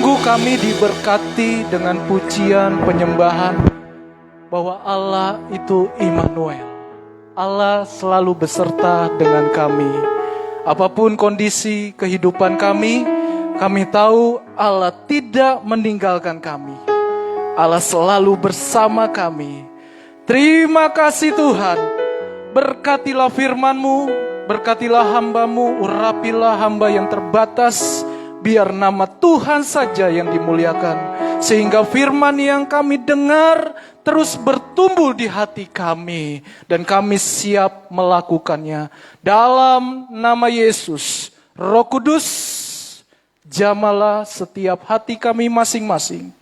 Sungguh kami diberkati dengan pujian penyembahan bahwa Allah itu Immanuel. Allah selalu beserta dengan kami. Apapun kondisi kehidupan kami tahu Allah tidak meninggalkan kami. Allah selalu bersama kami. Terima kasih Tuhan. Berkatilah firman-Mu, berkatilah hamba-Mu, urapilah hamba yang terbatas. Biar nama Tuhan saja yang dimuliakan. Sehingga firman yang kami dengar terus bertumbuh di hati kami. Dan kami siap melakukannya. Dalam nama Yesus, Roh Kudus, jamalah setiap hati kami masing-masing.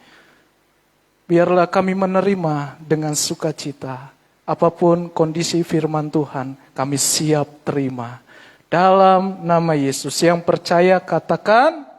Biarlah kami menerima dengan sukacita. Apapun kondisi firman Tuhan, kami siap terima. Dalam nama Yesus, yang percaya katakan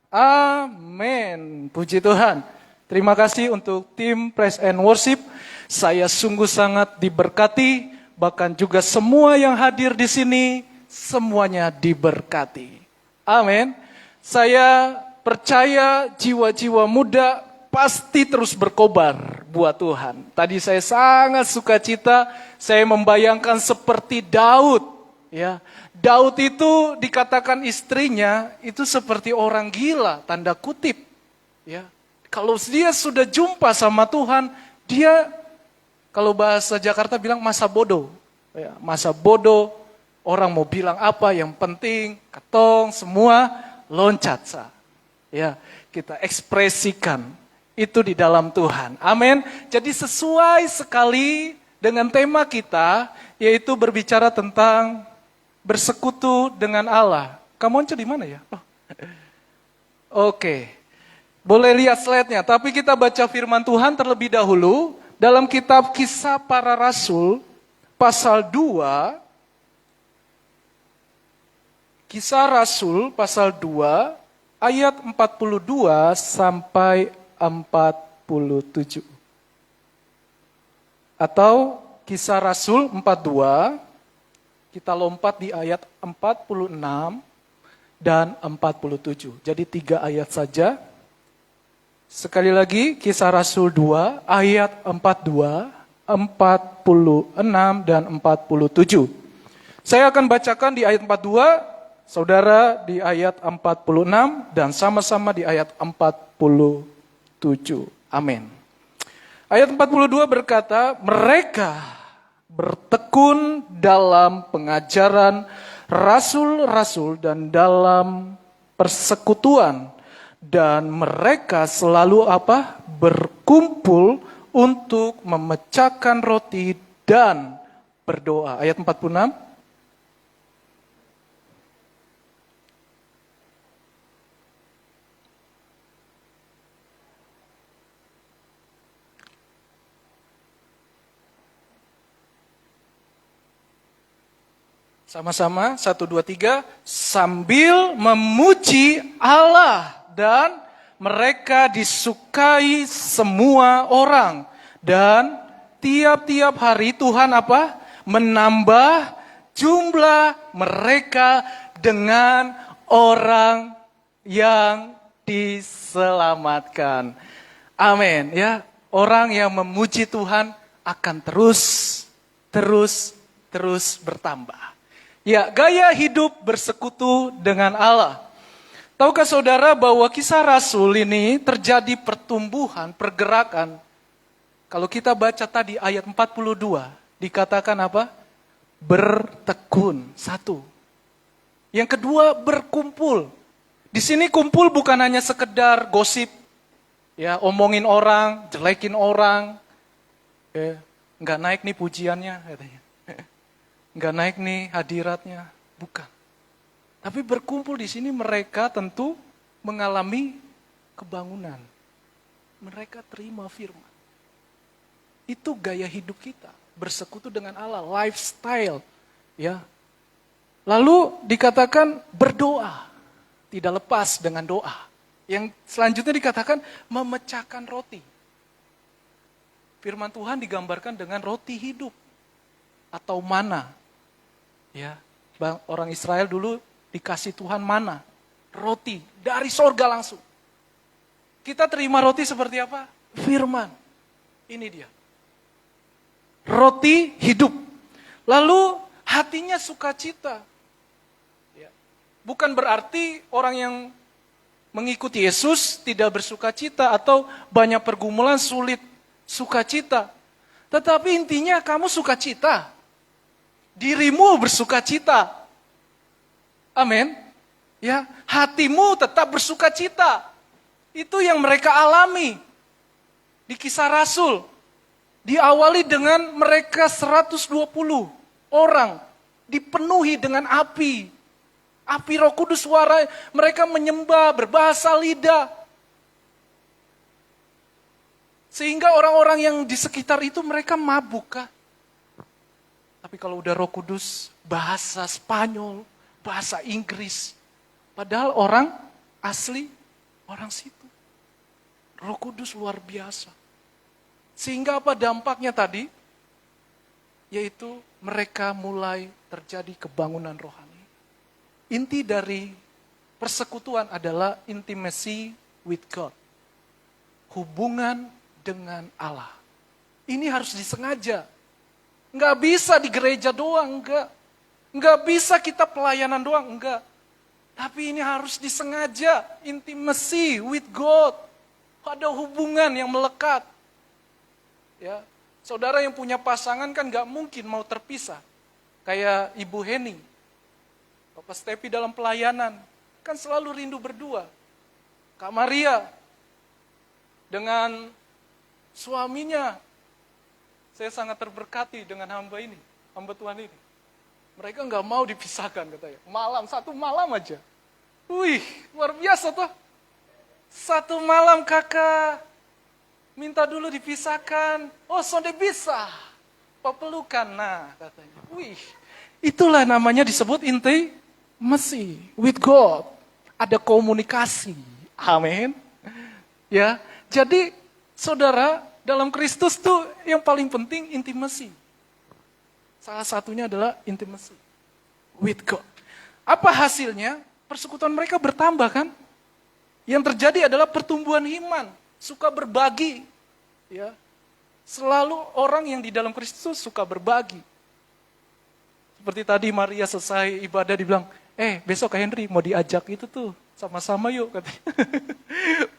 amin. Puji Tuhan. Terima kasih untuk tim Praise and Worship. Saya sungguh sangat diberkati. Bahkan juga semua yang hadir di sini, semuanya diberkati. Amin. Saya percaya jiwa-jiwa muda pasti terus berkobar buat Tuhan. Tadi saya sangat sukacita, saya membayangkan seperti Daud. Ya, Daud itu dikatakan istrinya itu seperti orang gila, tanda kutip. Ya, kalau dia sudah jumpa sama Tuhan, dia kalau bahasa Jakarta bilang masa bodoh. Ya, masa bodoh, orang mau bilang apa, yang penting ketong semua loncat sa. Ya, kita ekspresikan itu di dalam Tuhan. Amin. Jadi sesuai sekali dengan tema kita, yaitu berbicara tentang bersekutu dengan Allah. Kamu di mana ya? Oke. Boleh lihat slide-nya, tapi kita baca firman Tuhan terlebih dahulu dalam kitab Kisah Para Rasul pasal 2. Kisah Rasul pasal 2 ayat 42 sampai 47. Atau Kisah Rasul 42, kita lompat di ayat 46 dan 47. Jadi 3 ayat saja. Sekali lagi, Kisah Rasul 2 ayat 42, 46 dan 47. Saya akan bacakan di ayat 42, saudara di ayat 46 dan sama-sama di ayat 47. Amin. Ayat 42 berkata, mereka bertekun dalam pengajaran rasul-rasul dan dalam persekutuan. Dan mereka selalu apa? Berkumpul untuk memecahkan roti dan berdoa. Ayat 46. Sama-sama, 1, 2, 3. Sambil memuji Allah dan mereka disukai semua orang. Dan tiap-tiap hari Tuhan apa? Menambah jumlah mereka dengan orang yang diselamatkan. Amin. Ya, orang yang memuji Tuhan akan terus bertambah. Ya, gaya hidup bersekutu dengan Allah. Tahukah saudara bahwa Kisah Rasul ini terjadi pertumbuhan, pergerakan. Kalau kita baca tadi ayat 42, dikatakan apa? Bertekun, 1. Yang kedua, berkumpul. Di sini kumpul bukan hanya sekedar gosip, ya, omongin orang, jelekin orang, nggak naik nih pujiannya, katanya. Nggak naik nih hadiratnya, bukan. Tapi berkumpul di sini mereka tentu mengalami kebangunan. Mereka terima firman. Itu gaya hidup kita, bersekutu dengan Allah, lifestyle. Ya. Lalu dikatakan berdoa, tidak lepas dengan doa. Yang selanjutnya dikatakan memecahkan roti. Firman Tuhan digambarkan dengan roti hidup atau mana. Ya, orang Israel dulu dikasih Tuhan mana, roti dari sorga langsung. Kita terima roti seperti apa? Firman. Ini dia. Roti hidup. Lalu hatinya sukacita. Ya. Bukan berarti orang yang mengikuti Yesus tidak bersukacita atau banyak pergumulan sulit sukacita. Tetapi intinya kamu sukacita. Dirimu bersukacita. Amin. Ya, hatimu tetap bersukacita. Itu yang mereka alami di Kisah Rasul. Diawali dengan mereka 120 orang dipenuhi dengan api. Api Roh Kudus, suara mereka menyembah, berbahasa lidah. Sehingga orang-orang yang di sekitar itu mereka mabuk kah? Tapi kalau udah Roh Kudus, bahasa Spanyol, bahasa Inggris. Padahal orang asli, orang situ. Roh Kudus luar biasa. Sehingga apa dampaknya tadi? Yaitu mereka mulai terjadi kebangunan rohani. Inti dari persekutuan adalah intimacy with God. Hubungan dengan Allah. Ini harus disengaja. Nggak bisa di gereja doang, enggak. Nggak bisa kita pelayanan doang, enggak. Tapi ini harus disengaja. Intimacy with God. Ada hubungan yang melekat. Ya, saudara yang punya pasangan kan nggak mungkin mau terpisah. Kayak Ibu Heni. Bapak Stepi dalam pelayanan, kan selalu rindu berdua. Kak Maria, dengan suaminya, saya sangat terberkati dengan hamba ini, hamba Tuhan ini. Mereka nggak mau dipisahkan katanya, satu malam aja. Wih, luar biasa tuh. Satu malam kakak, minta dulu dipisahkan, oh sonde bisa, pepelukan, nah katanya. Wih, itulah namanya disebut intimacy with God. Ada komunikasi. Amin. Ya, jadi saudara, dalam Kristus tuh yang paling penting intimacy. Salah satunya adalah intimacy with God. Apa hasilnya? Persekutuan mereka bertambah kan? Yang terjadi adalah pertumbuhan iman, suka berbagi. Ya. Selalu orang yang di dalam Kristus suka berbagi. Seperti tadi Maria selesai ibadah dibilang, besok Kak Henry mau diajak itu tuh, sama-sama yuk katanya.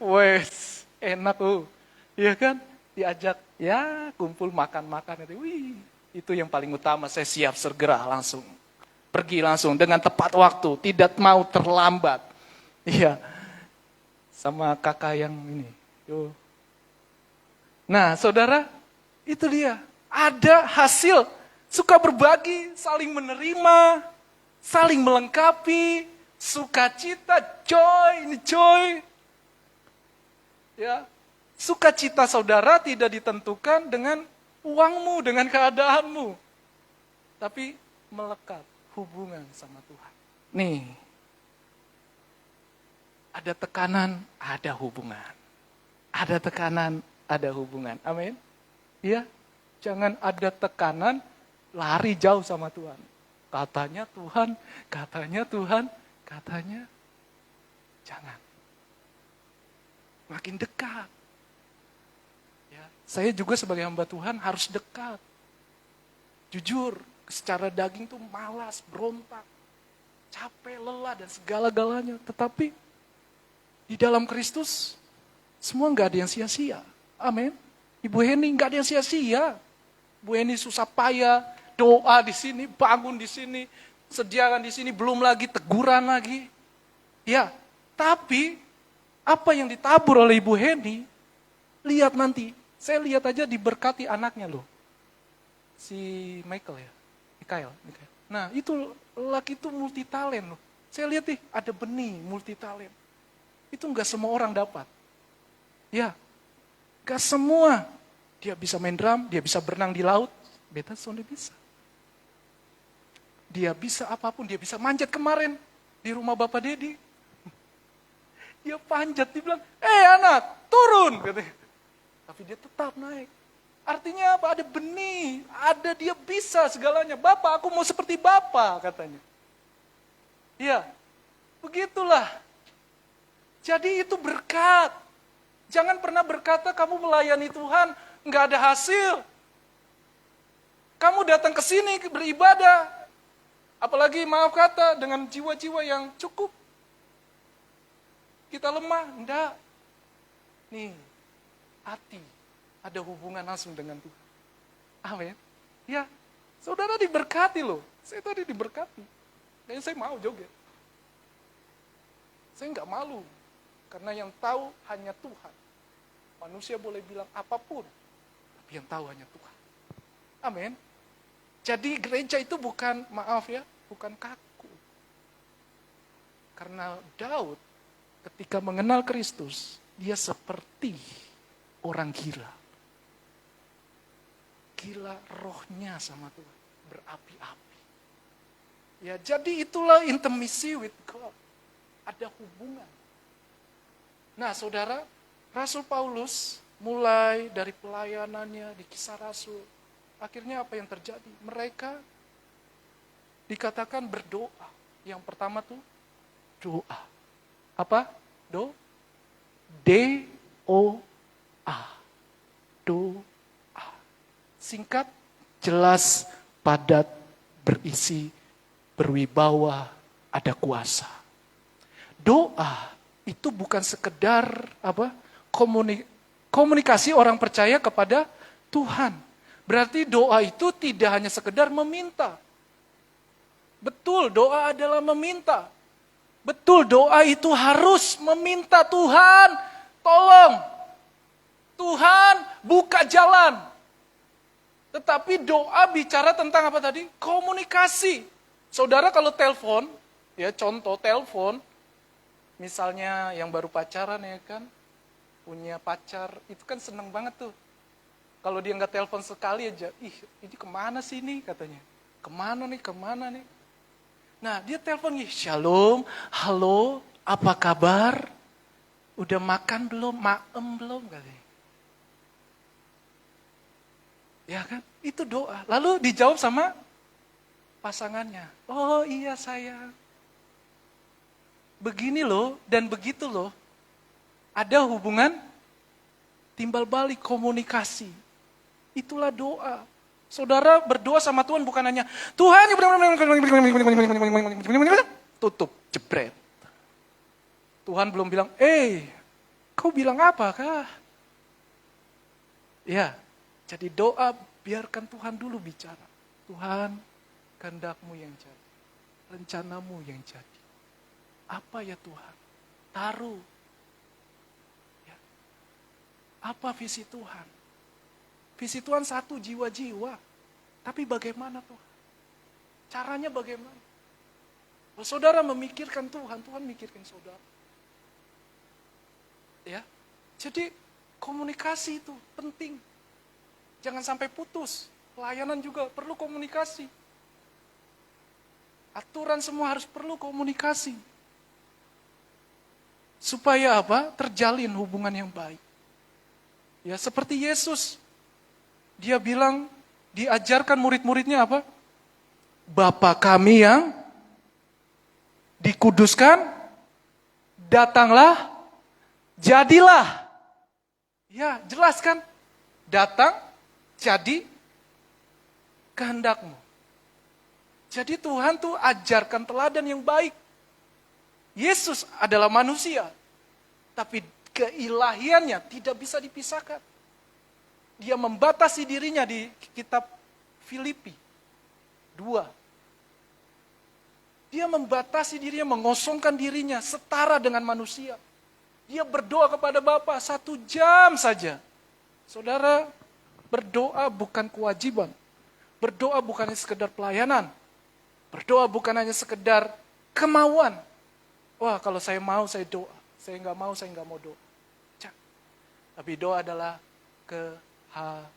Wes, enak tuh. Iya kan? Diajak, ya kumpul makan-makan. Wih, itu yang paling utama, saya siap segera langsung. Pergi langsung dengan tepat waktu, tidak mau terlambat. Iya, sama kakak yang ini. Yo. Nah saudara, itu dia. Ada hasil. Suka berbagi, saling menerima, saling melengkapi, sukacita, joy, ini joy. Ya, sukacita saudara tidak ditentukan dengan uangmu, dengan keadaanmu. Tapi melekat hubungan sama Tuhan. Nih, ada tekanan, ada hubungan. Ada tekanan, ada hubungan. Amin. Ya, jangan ada tekanan, lari jauh sama Tuhan. Katanya Tuhan, katanya Tuhan, katanya jangan. Makin dekat. Ya, saya juga sebagai hamba Tuhan harus dekat. Jujur, secara daging tuh malas, berontak, capek, lelah, dan segala-galanya. Tetapi di dalam Kristus, semua nggak ada yang sia-sia. Amin. Ibu Heni nggak ada yang sia-sia. Bu Heni susah payah, doa di sini, bangun di sini, sediakan di sini, belum lagi teguran lagi. Ya, tapi apa yang ditabur oleh Ibu Heni, lihat nanti. Saya lihat aja diberkati anaknya loh. Si Michael ya, Mikael. Nah itu laki itu multi talent loh. Saya lihat nih, ada benih multi talent. Itu nggak semua orang dapat. Ya, nggak semua. Dia bisa main drum, dia bisa berenang di laut. Beta sonde bisa. Dia bisa apapun, dia bisa manjat kemarin di rumah Bapak Dedi. Dia panjat, dia bilang, anak, turun. Katanya. Tapi dia tetap naik. Artinya apa? Ada benih, ada dia bisa segalanya. Bapak, aku mau seperti Bapak, katanya. Iya, begitulah. Jadi itu berkat. Jangan pernah berkata kamu melayani Tuhan, nggak ada hasil. Kamu datang ke sini beribadah, apalagi maaf kata dengan jiwa-jiwa yang cukup. Kita lemah, enggak. Nih, hati ada hubungan langsung dengan Tuhan. Amin. Ya, saudara diberkati loh. Saya tadi diberkati. Dan saya mau joget. Saya nggak malu. Karena yang tahu hanya Tuhan. Manusia boleh bilang apapun. Tapi yang tahu hanya Tuhan. Amin. Jadi gereja itu bukan, maaf ya, bukan kaku. Karena Daud ketika mengenal Kristus, dia seperti orang gila. Gila rohnya sama Tuhan, berapi-api. Ya, jadi itulah intimacy with God. Ada hubungan. Nah, saudara, Rasul Paulus mulai dari pelayanannya di Kisah Rasul. Akhirnya apa yang terjadi? Mereka dikatakan berdoa. Yang pertama tuh doa. Apa? D-O-A. Doa. Singkat, jelas, padat, berisi, berwibawa, ada kuasa. Doa itu bukan sekedar komunikasi orang percaya kepada Tuhan. Berarti doa itu tidak hanya sekedar meminta. Betul, doa adalah meminta. Betul, doa itu harus meminta Tuhan, tolong. Tuhan, buka jalan. Tetapi doa bicara tentang apa tadi? Komunikasi. Saudara kalau telepon, ya contoh telepon, misalnya yang baru pacaran ya kan, punya pacar, itu kan seneng banget tuh. Kalau dia nggak telepon sekali aja, ini kemana sih ini katanya. Kemana nih. Nah dia telepon, shalom, halo, apa kabar? Udah makan belum? Maem belum? Katanya. Ya kan, itu doa. Lalu dijawab sama pasangannya. Oh iya sayang. Begini loh dan begitu loh. Ada hubungan timbal balik komunikasi. Itulah doa. Saudara berdoa sama Tuhan bukan hanya Tuhan tutup, jebret. Tuhan belum bilang, kau bilang apa kah? Ya, jadi doa biarkan Tuhan dulu bicara. Tuhan, kehendak-Mu yang jadi. Rencanamu yang jadi. Apa ya Tuhan? Taruh. Ya. Apa visi Tuhan? Visi Tuhan satu, jiwa-jiwa. Tapi bagaimana Tuhan? Caranya bagaimana? Kalau saudara memikirkan Tuhan, Tuhan memikirkan saudara. Ya, jadi komunikasi itu penting. Jangan sampai putus. Pelayanan juga perlu komunikasi. Aturan semua harus perlu komunikasi. Supaya apa? Terjalin hubungan yang baik. Ya, seperti Yesus. Dia bilang, diajarkan murid-muridnya apa? Bapa kami yang dikuduskan, datanglah, jadilah. Ya, jelas kan? Datang, jadi, kehendak-Mu. Jadi Tuhan tuh ajarkan teladan yang baik. Yesus adalah manusia, tapi keilahiannya tidak bisa dipisahkan. Dia membatasi dirinya di kitab Filipi 2. Dia membatasi dirinya, mengosongkan dirinya setara dengan manusia. Dia berdoa kepada Bapa 1 jam saja. Saudara, berdoa bukan kewajiban. Berdoa bukan hanya sekedar pelayanan. Berdoa bukan hanya sekedar kemauan. Wah, kalau saya mau, saya doa. Saya nggak mau, saya nggak mau doa. Tapi doa adalah keharusan,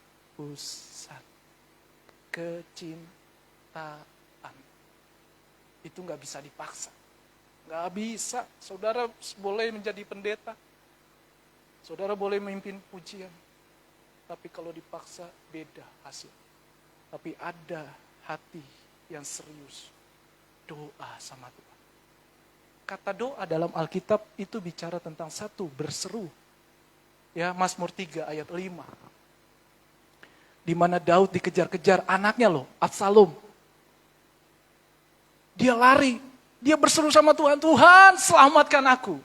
kecintaan. Itu nggak bisa dipaksa. Nggak bisa. Saudara boleh menjadi pendeta. Saudara boleh memimpin pujian. Tapi kalau dipaksa, beda hasil. Tapi ada hati yang serius. Doa sama Tuhan. Kata doa dalam Alkitab itu bicara tentang satu, berseru. Ya, Mazmur 3 ayat 5. Di mana Daud dikejar-kejar anaknya loh, Absalom. Dia lari, dia berseru sama Tuhan, Tuhan selamatkan aku.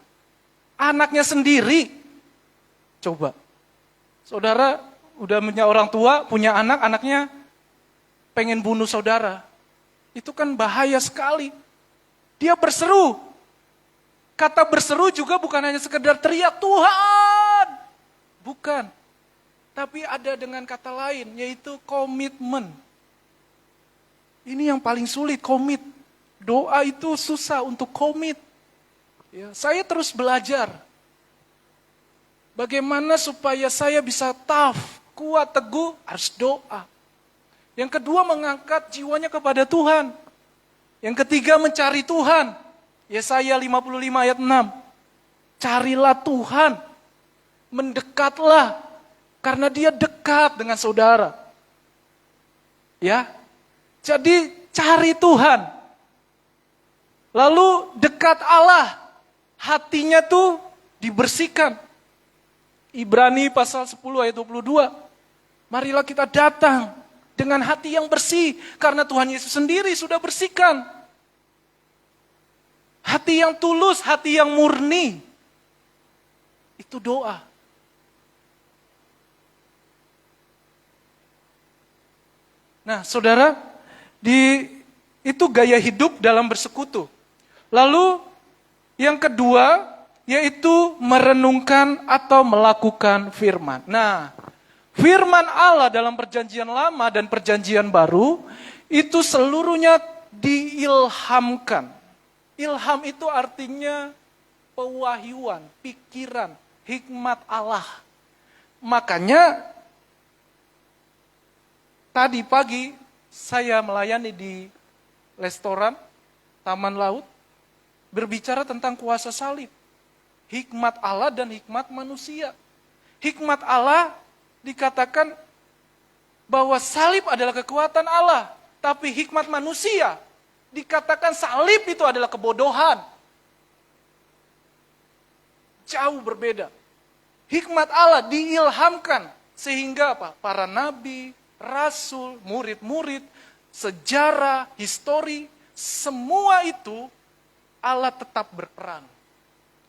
Anaknya sendiri. Coba, saudara udah punya orang tua, punya anak, anaknya pengen bunuh saudara. Itu kan bahaya sekali. Dia berseru. Kata berseru juga bukan hanya sekedar teriak, Tuhan. Bukan. Tapi ada dengan kata lain, yaitu komitmen. Ini yang paling sulit, komit. Doa itu susah untuk komit. Ya, saya terus belajar. Bagaimana supaya saya bisa tough, kuat, teguh, harus doa. Yang kedua, mengangkat jiwanya kepada Tuhan. Yang ketiga, mencari Tuhan. Yesaya 55 ayat 6. Carilah Tuhan. Mendekatlah. Karena dia dekat dengan saudara. Ya. Jadi cari Tuhan. Lalu dekat Allah. Hatinya tuh dibersihkan. Ibrani pasal 10 ayat 22. Marilah kita datang dengan hati yang bersih. Karena Tuhan Yesus sendiri sudah bersihkan. Hati yang tulus, hati yang murni. Itu doa. Nah, saudara, itu gaya hidup dalam bersekutu. Lalu, yang kedua, yaitu merenungkan atau melakukan firman. Nah, firman Allah dalam perjanjian lama dan perjanjian baru, itu seluruhnya diilhamkan. Ilham itu artinya pewahyuan, pikiran, hikmat Allah. Makanya, tadi pagi saya melayani di restoran Taman Laut, berbicara tentang kuasa salib. Hikmat Allah dan hikmat manusia. Hikmat Allah dikatakan bahwa salib adalah kekuatan Allah. Tapi hikmat manusia dikatakan salib itu adalah kebodohan. Jauh berbeda. Hikmat Allah diilhamkan sehingga apa? Para nabi, rasul, murid-murid, sejarah, histori, semua itu Allah tetap berperan.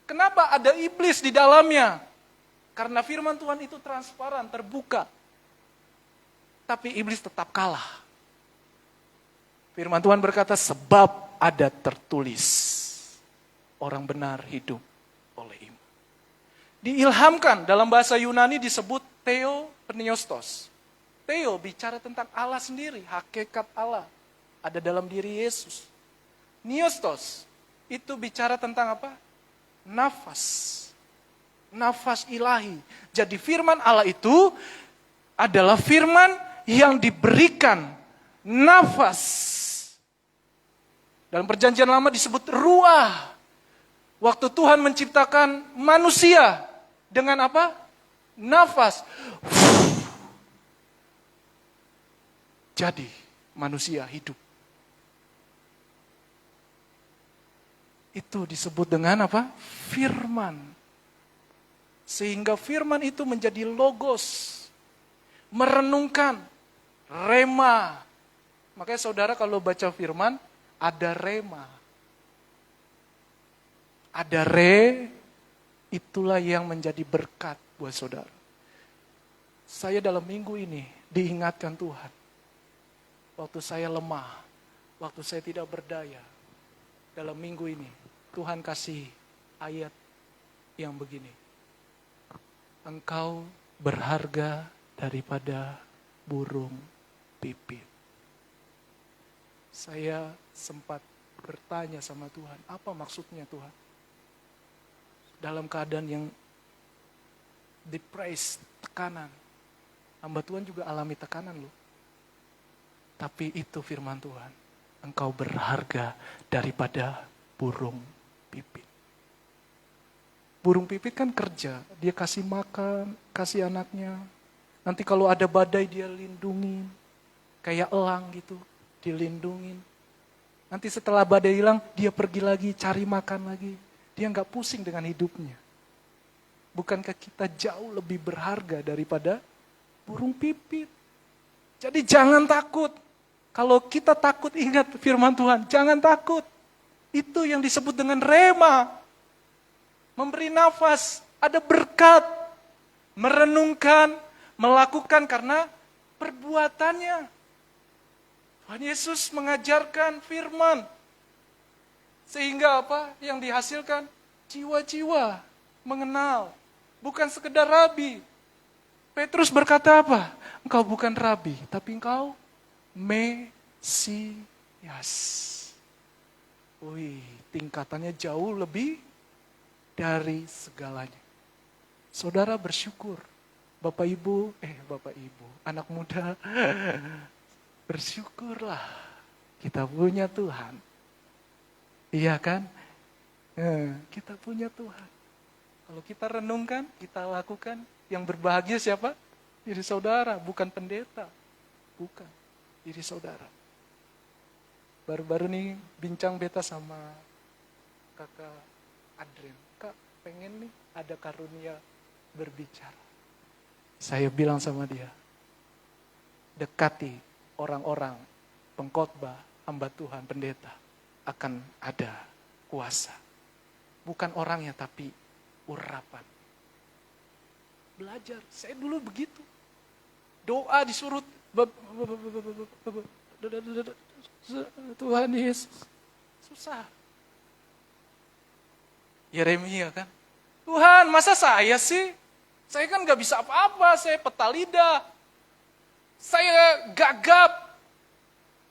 Kenapa ada iblis di dalamnya? Karena firman Tuhan itu transparan, terbuka. Tapi iblis tetap kalah. Firman Tuhan berkata, sebab ada tertulis, orang benar hidup oleh iman. Diilhamkan, dalam bahasa Yunani disebut Theopneustos. Theo bicara tentang Allah sendiri, hakikat Allah. Ada dalam diri Yesus. Neustos, itu bicara tentang apa? Nafas. Nafas ilahi. Jadi firman Allah itu adalah firman yang diberikan nafas. Dalam perjanjian lama disebut ruah. Waktu Tuhan menciptakan manusia dengan apa? Nafas. Jadi manusia hidup. Itu disebut dengan apa? Firman. Sehingga firman itu menjadi logos. Merenungkan. Rema. Makanya saudara kalau baca firman, ada rema. Ada itulah yang menjadi berkat buat saudara. Saya dalam minggu ini diingatkan Tuhan. Waktu saya lemah, waktu saya tidak berdaya, dalam minggu ini, Tuhan kasih ayat yang begini. Engkau berharga daripada burung pipit. Saya sempat bertanya sama Tuhan, apa maksudnya Tuhan? Dalam keadaan yang depressed, tekanan. Hamba Tuhan juga alami tekanan loh. Tapi itu firman Tuhan. Engkau berharga daripada burung pipit. Burung pipit kan kerja. Dia kasih makan, kasih anaknya. Nanti kalau ada badai dia lindungin. Kayak elang gitu, dilindungin. Nanti setelah badai hilang, dia pergi lagi, cari makan lagi. Dia nggak pusing dengan hidupnya. Bukankah kita jauh lebih berharga daripada burung pipit? Jadi jangan takut. Kalau kita takut, ingat firman Tuhan, jangan takut. Itu yang disebut dengan rema. Memberi nafas, ada berkat. Merenungkan, melakukan karena perbuatannya. Tuhan Yesus mengajarkan firman. Sehingga apa yang dihasilkan? Jiwa-jiwa mengenal. Bukan sekedar rabi. Petrus berkata apa? Engkau bukan rabi, tapi engkau Mesias. Wih, tingkatannya jauh lebih dari segalanya. Saudara bersyukur. Bapak Ibu, anak muda, bersyukurlah kita punya Tuhan. Iya kan? Kita punya Tuhan. Kalau kita renungkan, kita lakukan, yang berbahagia siapa? Diri saudara, bukan pendeta. Bukan, diri saudara. Baru-baru nih bincang beta sama kakak Adrian. Kak, pengen nih ada karunia berbicara. Saya bilang sama dia, dekati orang-orang, pengkhotbah, hamba Tuhan, pendeta, akan ada kuasa. Bukan orangnya, tapi urapan. Belajar, saya dulu begitu. Doa disuruh, Tuhan Yesus. Susah. Yeremia kan, Tuhan masa saya sih? Saya kan gak bisa apa-apa, saya peta lidah. Saya gagap.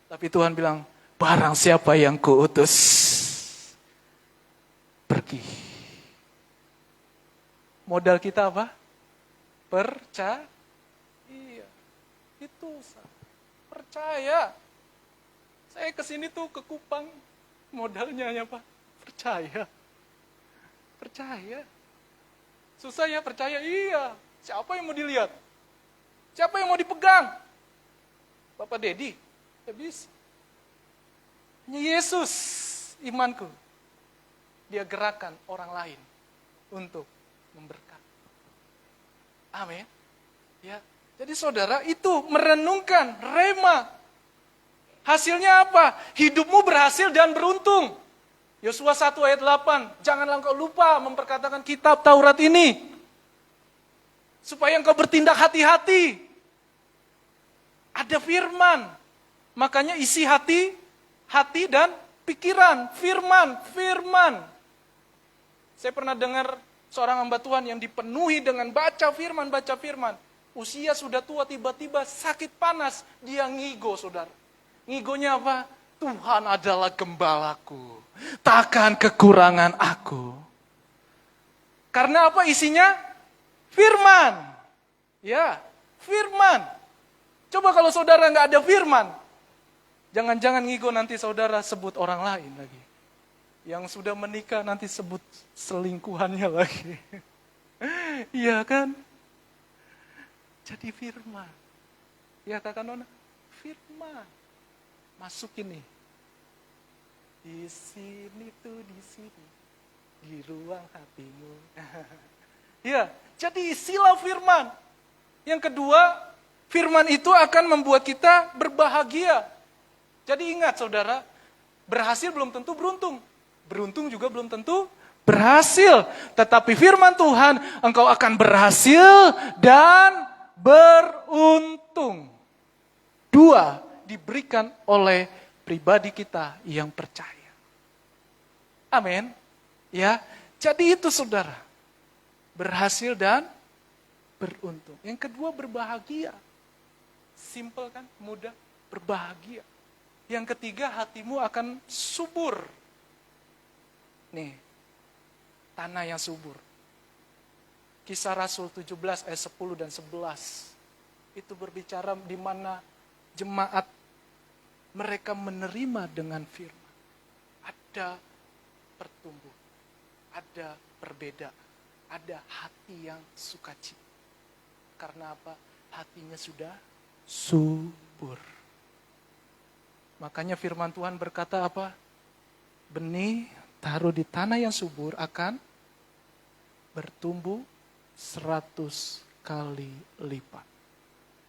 Tapi Tuhan bilang, barang siapa yang kuutus, pergi. Modal kita apa? Percaya. Iya, itu percaya. Saya kesini tuh ke Kupang, modalnya apa? Percaya. Percaya. Susah ya percaya, iya. Siapa yang mau dilihat? Siapa yang mau dipegang? Bapak Dedi? Ya bisa. Hanya Yesus, imanku. Dia gerakan orang lain untuk memberkati. Amin. Ya. Jadi saudara, itu merenungkan, rema. Hasilnya apa? Hidupmu berhasil dan beruntung. Yosua 1 ayat 8, janganlah engkau lupa memperkatakan kitab Taurat ini. Supaya engkau bertindak hati-hati. Ada firman. Makanya isi hati dan pikiran. Firman. Saya pernah dengar seorang hamba Tuhan yang dipenuhi dengan baca firman. Usia sudah tua, tiba-tiba sakit panas. Dia ngigo, saudara. Ngigonya apa? Tuhan adalah gembalaku, takkan kekurangan aku. Karena apa isinya? Firman. Ya, firman. Coba kalau saudara nggak ada firman, jangan-jangan ngigo nanti saudara sebut orang lain lagi. Yang sudah menikah nanti sebut selingkuhannya lagi. Iya kan? Jadi firman. Ya kakak Nona, firman. Masukin nih. Di sini tuh, di sini. Di ruang hatimu. Ya, jadi isilah firman. Yang kedua, firman itu akan membuat kita berbahagia. Jadi ingat saudara, berhasil belum tentu beruntung. Beruntung juga belum tentu berhasil. Tetapi firman Tuhan, engkau akan berhasil dan beruntung. Dua, diberikan oleh pribadi kita yang percaya. Amin. Ya, jadi itu saudara. Berhasil dan beruntung. Yang kedua berbahagia. Simple kan, mudah, berbahagia. Yang ketiga hatimu akan subur. Nih, tanah yang subur. Kisah Rasul 17 ayat 10 dan 11. Itu berbicara di mana jemaat mereka menerima dengan firman. Ada pertumbuhan, ada perbedaan, ada hati yang sukacita. Karena apa? Hatinya sudah subur. Makanya firman Tuhan berkata apa? Benih taruh di tanah yang subur akan bertumbuh 100 kali lipat.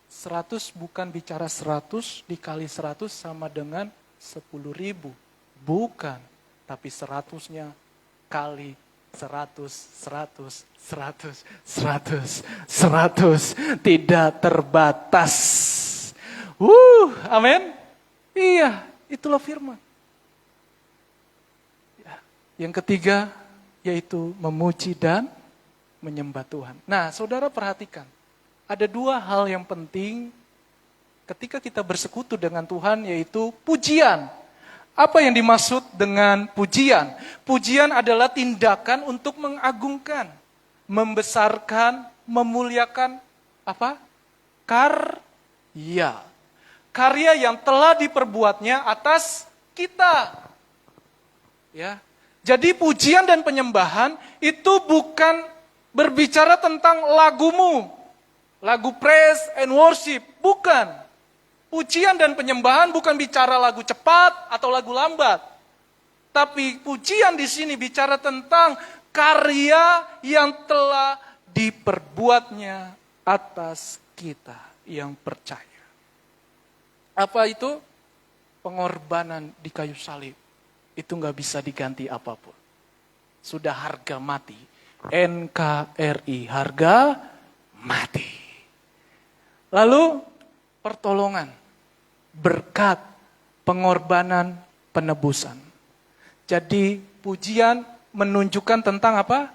100 bukan bicara 100 dikali 100 sama dengan 10.000. Bukan, tapi 100-nya kali 100, 100, 100, 100, 100. Tidak terbatas. Amin. Iya, itulah firman. Ya. Yang ketiga, yaitu memuji dan menyembah Tuhan. Nah, saudara perhatikan. Ada dua hal yang penting ketika kita bersekutu dengan Tuhan, yaitu pujian. Apa yang dimaksud dengan pujian? Pujian adalah tindakan untuk mengagungkan, membesarkan, memuliakan apa? Karya. Karya yang telah diperbuatnya atas kita. Ya. Jadi pujian dan penyembahan itu bukan berbicara tentang lagumu. Lagu praise and worship, bukan. Pujian dan penyembahan bukan bicara lagu cepat atau lagu lambat. Tapi pujian di sini bicara tentang karya yang telah diperbuatnya atas kita yang percaya. Apa itu? Pengorbanan di kayu salib. Itu gak bisa diganti apapun. Sudah harga mati. NKRI, harga mati. Lalu pertolongan, berkat, pengorbanan, penebusan. Jadi pujian menunjukkan tentang apa?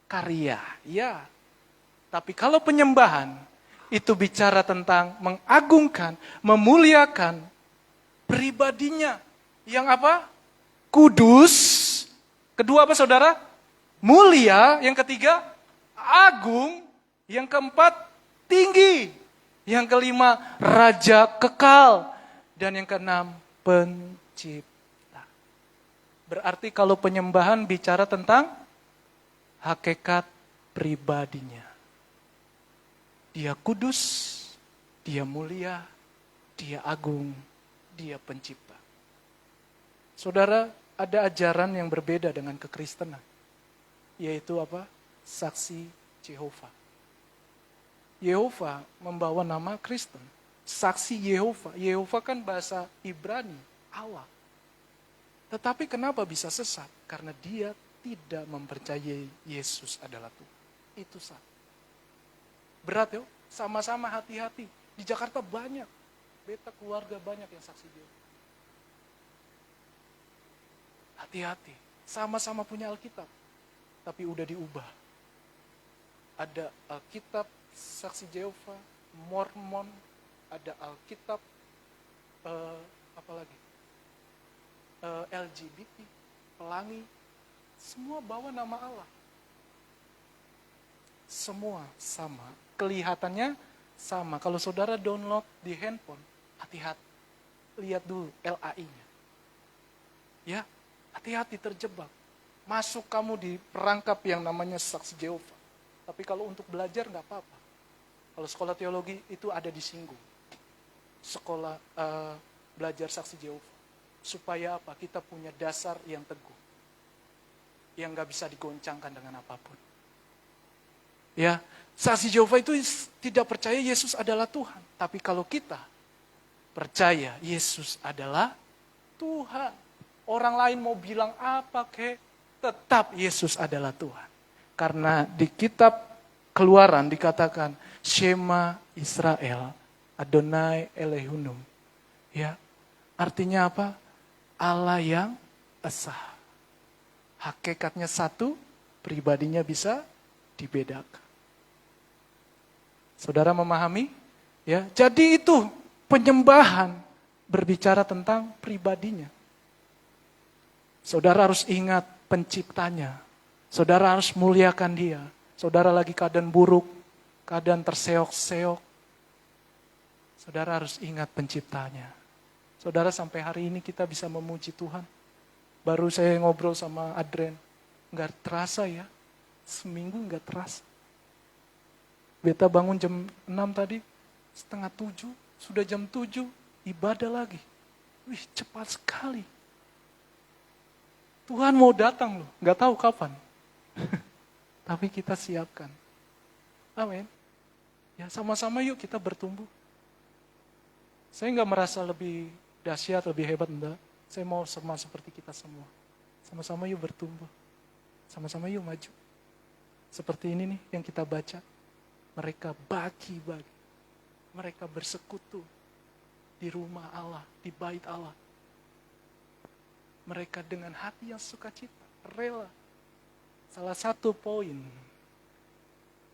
Karya. Ya. Tapi kalau penyembahan, itu bicara tentang mengagungkan, memuliakan pribadinya. Yang apa? Kudus. Kedua apa saudara? Mulia. Yang ketiga, agung. Yang keempat, tinggi. Yang kelima, raja kekal. Dan yang keenam, pencipta. Berarti kalau penyembahan bicara tentang hakikat pribadinya. Dia kudus, dia mulia, dia agung, dia pencipta. Saudara, ada ajaran yang berbeda dengan kekristenan. Yaitu apa? Saksi Yehova. Yehova membawa nama Kristen. Saksi Yehova. Yehova kan bahasa Ibrani, Allah. Tetapi kenapa bisa sesat? Karena dia tidak mempercayai Yesus adalah Tuhan. Itu satu. Berat ya, sama-sama hati-hati. Di Jakarta banyak. Beta keluarga banyak yang saksi Yehova. Hati-hati. Sama-sama punya Alkitab. Tapi udah diubah. Ada Alkitab Saksi Yehova, Mormon, ada Alkitab, apalagi LGBT, Pelangi, semua bawa nama Allah. Semua sama, kelihatannya sama. Kalau saudara download di handphone, hati-hati, lihat dulu LAI-nya. Ya, hati-hati terjebak. Masuk kamu di perangkap yang namanya Saksi Yehova. Tapi kalau untuk belajar nggak apa-apa. Kalau sekolah teologi itu ada disinggung. Sekolah belajar Saksi Yehova. Supaya apa? Kita punya dasar yang teguh. Yang gak bisa digoncangkan dengan apapun. Ya, Saksi Yehova itu tidak percaya Yesus adalah Tuhan. Tapi kalau kita percaya Yesus adalah Tuhan. Orang lain mau bilang apa kek, tetap Yesus adalah Tuhan. Karena di kitab Keluaran dikatakan, Shema Israel, Adonai Elehunum. Ya, artinya apa? Allah yang esa. Hakikatnya satu, pribadinya bisa dibedakan. Saudara memahami? Ya, jadi itu penyembahan berbicara tentang pribadinya. Saudara harus ingat penciptanya. Saudara harus muliakan dia. Saudara lagi keadaan buruk, keadaan terseok-seok. Saudara harus ingat penciptanya. Saudara sampai hari ini kita bisa memuji Tuhan. Baru saya ngobrol sama Adren. Nggak terasa ya. Seminggu nggak terasa. Beta bangun jam 6 tadi. 6:30. Sudah jam 7. Ibadah lagi. Wih, cepat sekali. Tuhan mau datang loh. Nggak tahu kapan. tapi kita siapkan. Amin. Ya, sama-sama yuk kita bertumbuh. Saya nggak merasa lebih dahsyat, lebih hebat, enggak. Saya mau sama seperti kita semua. Sama-sama yuk bertumbuh. Sama-sama yuk maju. Seperti ini nih yang kita baca. Mereka bagi-bagi. Mereka bersekutu di rumah Allah, di bait Allah. Mereka dengan hati yang sukacita, rela. Salah satu poin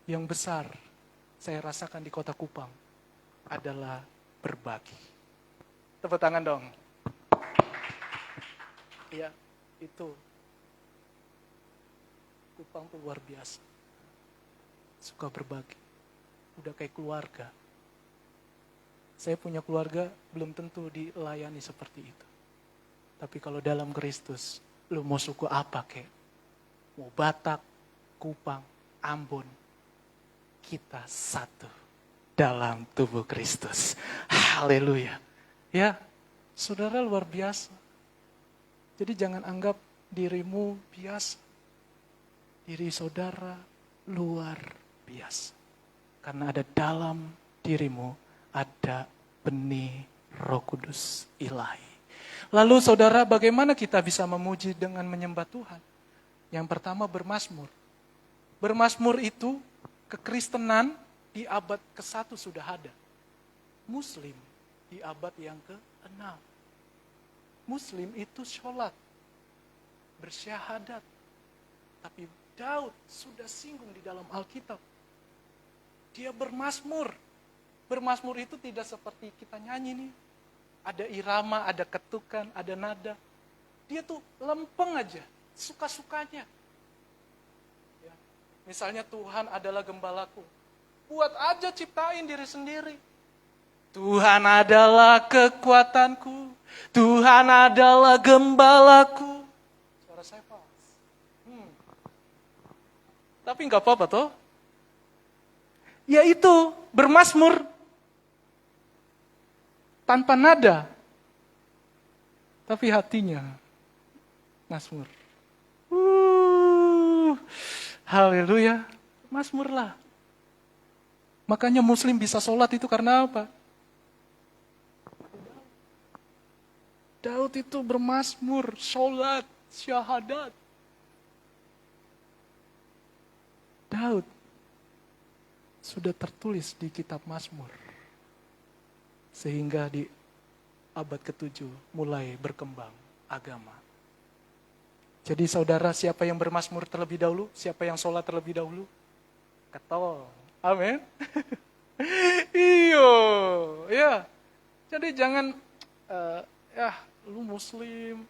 yang besar saya rasakan di Kota Kupang adalah berbagi. Tepuk tangan dong. Ya, itu. Kupang tuh luar biasa. Suka berbagi. Udah kayak keluarga. Saya punya keluarga belum tentu dilayani seperti itu. Tapi kalau dalam Kristus, lu mau suku apa kek? Mau Batak, Kupang, Ambon. Kita satu dalam tubuh Kristus. Haleluya. Ya, saudara luar biasa. Jadi jangan anggap dirimu biasa. Diri saudara luar biasa. Karena ada dalam dirimu, ada benih Roh Kudus ilahi. Lalu saudara, bagaimana kita bisa memuji dengan menyembah Tuhan? Yang pertama bermazmur. Bermazmur itu kekristenan di abad ke-1 sudah ada. Muslim di abad yang ke-6. Muslim itu sholat, bersyahadat. Tapi Daud sudah singgung di dalam Alkitab. Dia bermazmur. Bermazmur itu tidak seperti kita nyanyi nih. Ada irama, ada ketukan, ada nada. Dia tuh lempeng aja, suka-sukanya. Ya. Misalnya Tuhan adalah gembalaku. Buat aja ciptain diri sendiri. Tuhan adalah kekuatanku. Tuhan adalah gembalaku. Suara saya pas. Tapi nggak apa-apa toh. Ya itu, bermazmur. Tanpa nada. Tapi hatinya mazmur. Haleluya. Mazmurlah. Makanya Muslim bisa sholat itu karena apa? Daud itu bermazmur, sholat, syahadat. Daud sudah tertulis di kitab Mazmur. Sehingga di abad ke-7 mulai berkembang agama. Jadi saudara, siapa yang bermazmur terlebih dahulu? Siapa yang sholat terlebih dahulu? Ketol. Amin. Iyo. Ya. Jadi jangan, lu Muslim.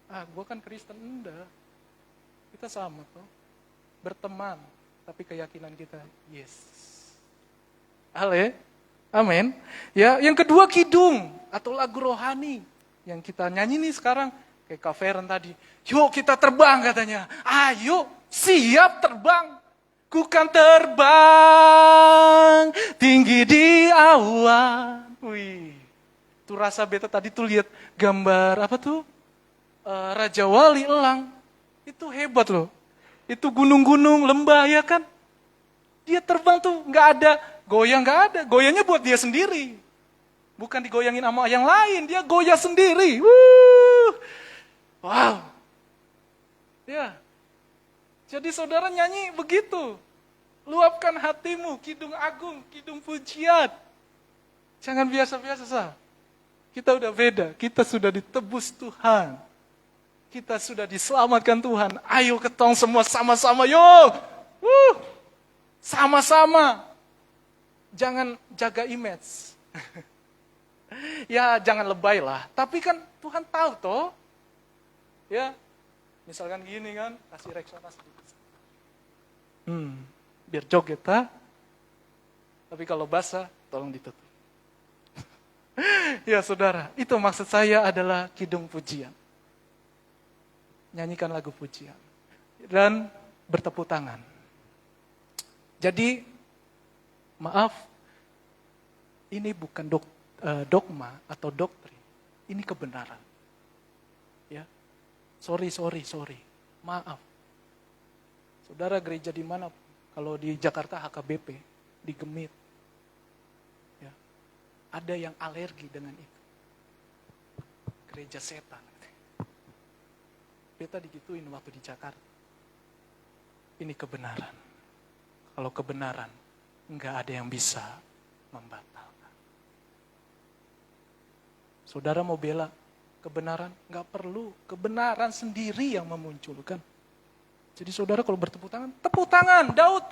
Gue kan Kristen. Enggak. Kita sama toh. Berteman. Tapi keyakinan kita, yes. Amin. Ya, yang kedua kidung atau lagu rohani yang kita nyanyi nih sekarang kayak Kak Feren tadi. Yuk kita terbang katanya. Ayo, siap terbang. Ku kan terbang tinggi di awan. Wih. Tuh rasa beta tadi tuh lihat gambar apa tuh? Raja Wali elang. Itu hebat loh. Itu gunung-gunung, lembah ya kan. Dia terbang tuh nggak ada goyang, nggak ada. Goyangnya buat dia sendiri. Bukan digoyangin sama yang lain, dia goyah sendiri. Wow. Ya. Jadi saudara nyanyi begitu. Luapkan hatimu, kidung agung, kidung pujian. Jangan biasa-biasa sah. Kita udah beda, kita sudah ditebus Tuhan. Kita sudah diselamatkan Tuhan. Ayo ketong semua sama-sama, yuk. Sama-sama. Jangan jaga image. Ya jangan lebay lah. Tapi kan Tuhan tahu toh. Ya, misalkan gini kan, kasih reksona sedikit. Biar joget ha. Tapi kalau basah, tolong ditutup. Ya saudara, itu maksud saya adalah kidung pujian. Nyanyikan lagu pujian. Dan bertepuk tangan. Jadi, maaf, ini bukan dogma atau doktrin. Ini kebenaran. Ya, sorry. Maaf. Saudara gereja di mana? Kalau di Jakarta HKBP, di Gemit. Ya. Ada yang alergi dengan itu. Gereja setan. Beta digituin waktu di Jakarta. Ini kebenaran. Kalau kebenaran, nggak ada yang bisa membatalkan. Saudara mau bela kebenaran? Nggak perlu. Kebenaran sendiri yang memunculkan. Jadi saudara kalau bertepuk tangan, tepuk tangan, Daud.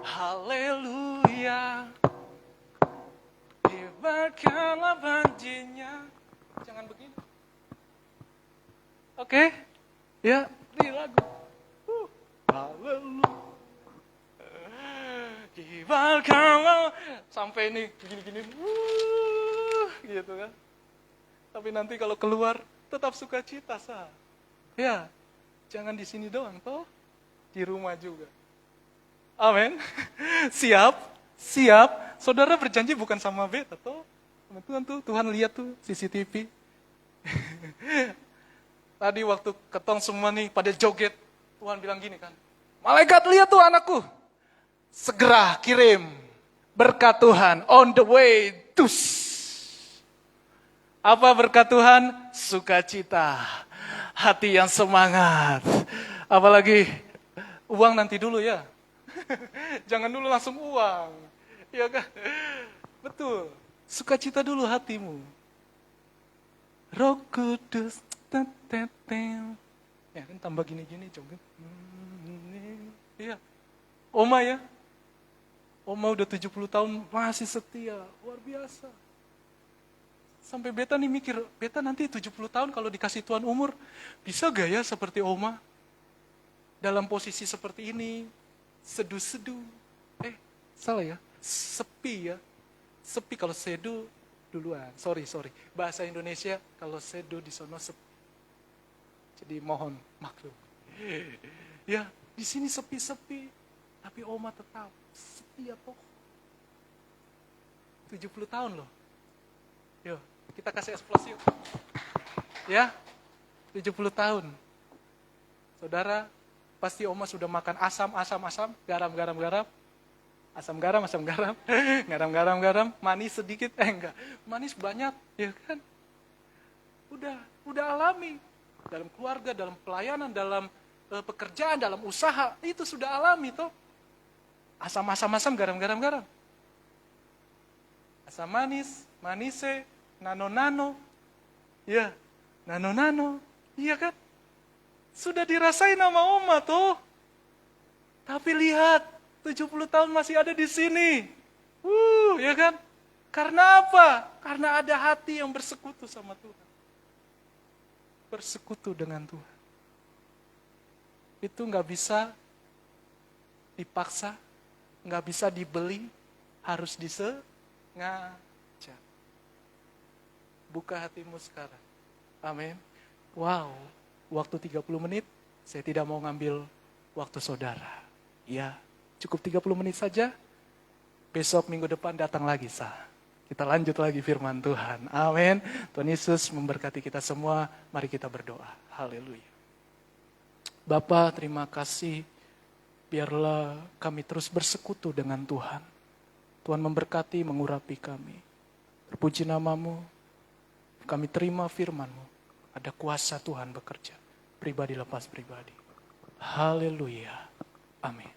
Haleluya. Hebatkanlah banjinya. Jangan begini. Oke? Ya, ini lagu. Haleluya. Hebatkanlah. Sampai ini gini-gini. Gitu kan. Tapi nanti kalau keluar, tetap sukacita, sah. Ya. Jangan di sini doang, toh. Di rumah juga. Amin. Siap? Siap. Saudara berjanji bukan sama beta, toh. Tuhan tuh, Tuhan lihat tuh CCTV. Tadi waktu ketong semua nih pada joget, Tuhan bilang gini kan. Malaikat lihat tuh anakku. Segera kirim berkat Tuhan on the way. Tus. Apa berkat Tuhan? Sukacita. Hati yang semangat. Apalagi uang nanti dulu ya. Jangan dulu langsung uang. Iya kan? Betul. Sukacita dulu hatimu. Roh Kudus. Ya kan tambah gini-gini joget. Iya. Oma ya. Oma udah 70 tahun masih setia. Luar biasa. Sampai beta nih mikir, beta nanti 70 tahun kalau dikasih Tuhan umur, bisa gak ya seperti Oma? Dalam posisi seperti ini, seduh-seduh. Salah ya? Sepi ya. Sepi kalau seduh duluan. Sorry. Bahasa Indonesia, kalau seduh di sono sepi. Jadi mohon maklum. Ya, di sini sepi-sepi. Tapi Oma tetap setia toh. 70 tahun loh. Yuk. Kita kasih eksplosif. Ya, 70 tahun. Saudara, pasti Oma sudah makan asam, garam. Asam garam. Garam, manis sedikit, enggak. Manis banyak, ya kan? Udah alami. Dalam keluarga, dalam pelayanan, dalam pekerjaan, dalam usaha, itu sudah alami toh. Asam, garam. Asam manis, manise, nano. Ya, nano. Iya kan? Sudah dirasain sama Oma tuh. Tapi lihat, 70 tahun masih ada di sini. Ya kan? Karena apa? Karena ada hati yang bersekutu sama Tuhan. Bersekutu dengan Tuhan. Itu gak bisa dipaksa, gak bisa dibeli, harus disengaja. Buka hatimu sekarang. Amin. Wow, waktu 30 menit, saya tidak mau ngambil waktu saudara. Ya, cukup 30 menit saja. Besok minggu depan datang lagi, sah. Kita lanjut lagi firman Tuhan. Amin. Tuhan Yesus memberkati kita semua. Mari kita berdoa. Haleluya. Bapa, terima kasih. Biarlah kami terus bersekutu dengan Tuhan. Tuhan memberkati, mengurapi kami. Terpuji namamu. Kami terima firman-Mu. Ada kuasa Tuhan bekerja. Pribadi lepas pribadi. Haleluya. Amin.